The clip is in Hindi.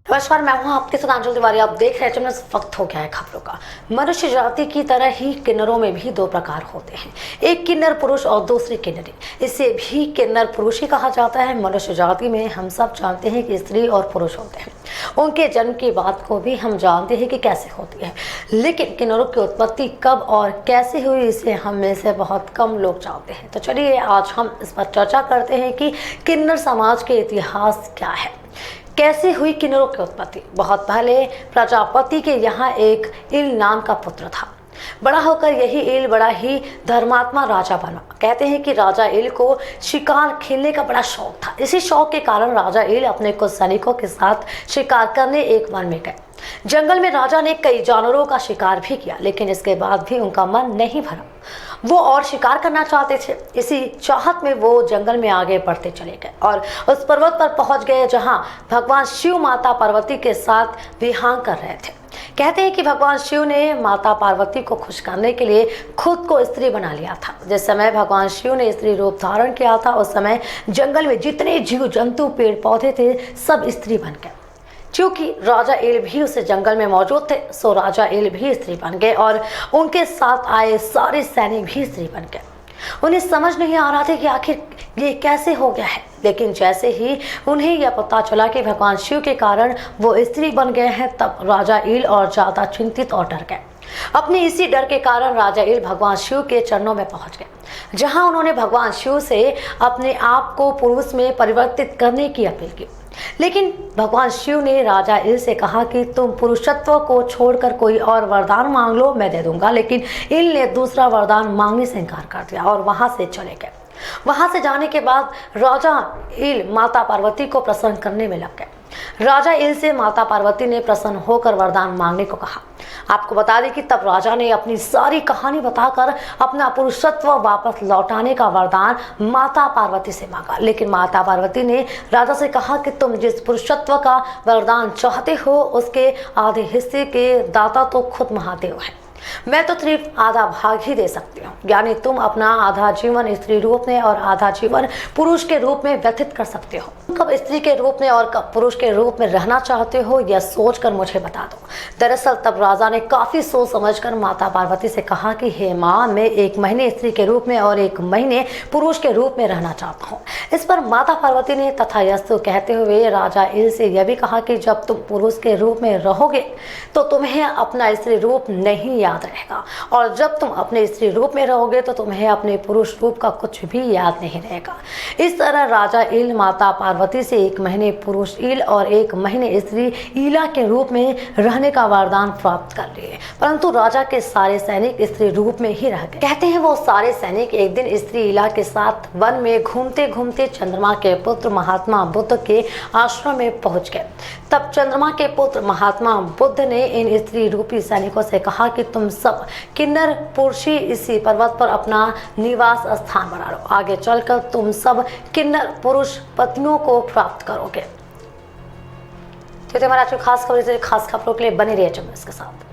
नमस्कार, मैं हूं आपके साथ आंचल तिवारी। आप देख रहे हैं वक्त हो गया है खबरों का। मनुष्य जाति की तरह ही किन्नरों में भी दो प्रकार होते हैं, एक किन्नर पुरुष और दूसरी किन्नरी। इसे भी किन्नर पुरुष ही कहा जाता है। मनुष्य जाति में हम सब जानते हैं कि स्त्री और पुरुष होते हैं। उनके जन्म की बात को भी हम जानते हैं कि कैसे होती है, लेकिन किन्नरों की उत्पत्ति कब और कैसे हुई इसे हम में से बहुत कम लोग जानते हैं। तो चलिए आज हम इस पर चर्चा करते हैं कि किन्नर समाज के इतिहास क्या है, कैसे हुई किन्नरों की उत्पत्ति। बहुत पहले प्रजापति के यहाँ एक इल नाम का पुत्र था। बड़ा होकर यही इल बड़ा ही धर्मात्मा राजा बना। कहते हैं कि राजा इल को शिकार खेलने का बड़ा शौक था। इसी शौक के कारण राजा इल अपने कुछ सैनिकों के साथ शिकार करने एक वन में गए। जंगल में राजा ने कई जानवरों का शिकार भी किया, लेकिन इसके बाद भी उनका मन नहीं भरा। वो और शिकार करना चाहते थे। इसी चाहत में वो जंगल में आगे बढ़ते चले गए और उस पर्वत पर पहुंच गए जहां भगवान शिव माता पार्वती के साथ विहार कर रहे थे। कहते हैं कि भगवान शिव ने माता पार्वती को खुश करने के लिए खुद को स्त्री बना लिया था। जिस समय भगवान शिव ने स्त्री रूप धारण किया था, उस समय जंगल में जितने जीव जंतु पेड़ पौधे थे सब स्त्री बन गए। क्योंकि राजा इल भी उस जंगल में मौजूद थे, सो राजा इल भी स्त्री बन गए और उनके साथ आए सारे सैनिक भी स्त्री बन गए। उन्हें समझ नहीं आ रहा था कि आखिर ये कैसे हो गया है, लेकिन जैसे ही उन्हें यह पता चला कि भगवान शिव के कारण वो स्त्री बन गए हैं, तब राजा इल और ज्यादा चिंतित और डर गए। अपने इसी डर के कारण राजा इल भगवान शिव के चरणों में पहुंच गए, जहां उन्होंने भगवान शिव से अपने आप को पुरुष में परिवर्तित करने की अपील की। लेकिन भगवान शिव ने राजा इल से कहा कि तुम पुरुषत्व को छोड़कर कोई और वरदान मांग लो, मैं दे दूंगा। लेकिन इल ने दूसरा वरदान मांगने से इनकार कर दिया और वहां से चले गए। वहां से जाने के बाद राजा इल माता पार्वती को प्रसन्न करने में लग गए। राजा इल से माता पार्वती ने प्रसन्न होकर वरदान मांगने को कहा। आपको बता दें कि तब राजा ने अपनी सारी कहानी बताकर अपना पुरुषत्व वापस लौटाने का वरदान माता पार्वती से मांगा। लेकिन माता पार्वती ने राजा से कहा कि तुम जिस पुरुषत्व का वरदान चाहते हो उसके आधे हिस्से के दाता तो खुद महादेव है। मैं तो सिर्फ आधा भाग ही दे सकती हूँ, यानी तुम अपना आधा जीवन स्त्री रूप में और आधा जीवन पुरुष के रूप में व्यतीत कर सकते हो। कब स्त्री के रूप में और कब पुरुष के रूप में रहना चाहते हो, यह सोचकर मुझे बता दो। दरअसल तब राजा ने काफी सोच समझकर माता पार्वती से कहा कि हे माँ, मैं 1 महीने स्त्री के रूप में और 1 महीने पुरुष के रूप में रहना चाहता हूँ। इस पर माता पार्वती ने तथास्तु कहते हुए राजा इल से यह भी कहा कि जब तुम पुरुष के रूप में रहोगे तो तुम्हें अपना स्त्री रूप नहीं याद रहेगा, और जब तुम अपने स्त्री रूप में रहोगे तो तुम्हें अपने पुरुष रूप का कुछ भी याद नहीं रहेगा। इस तरह राजा इल माता पार्वती से 1 महीने पुरुष इल और 1 महीने स्त्री ईला के रूप में रहने का वरदान प्राप्त कर लिए, परंतु राजा के सारे सैनिक स्त्री रूप में ही रह गए। कहते हैं वो सारे सैनिक एक दिन स्त्री ईला के साथ वन में घूमते घूमते चंद्रमा के पुत्र महात्मा बुद्ध के आश्रम में पहुंच गए। तब चंद्रमा के पुत्र महात्मा बुद्ध ने इन स्त्री रूपी सैनिकों से कहा कि तुम सब किन्नर पुरुषी इसी पर्वत पर अपना निवास स्थान बना लो। आगे चलकर तुम सब किन्नर पुरुष पत्नियों को प्राप्त करोगे। तो हमारा खास खबर, खास खबरों के लिए बने रहिए चम्मच के साथ।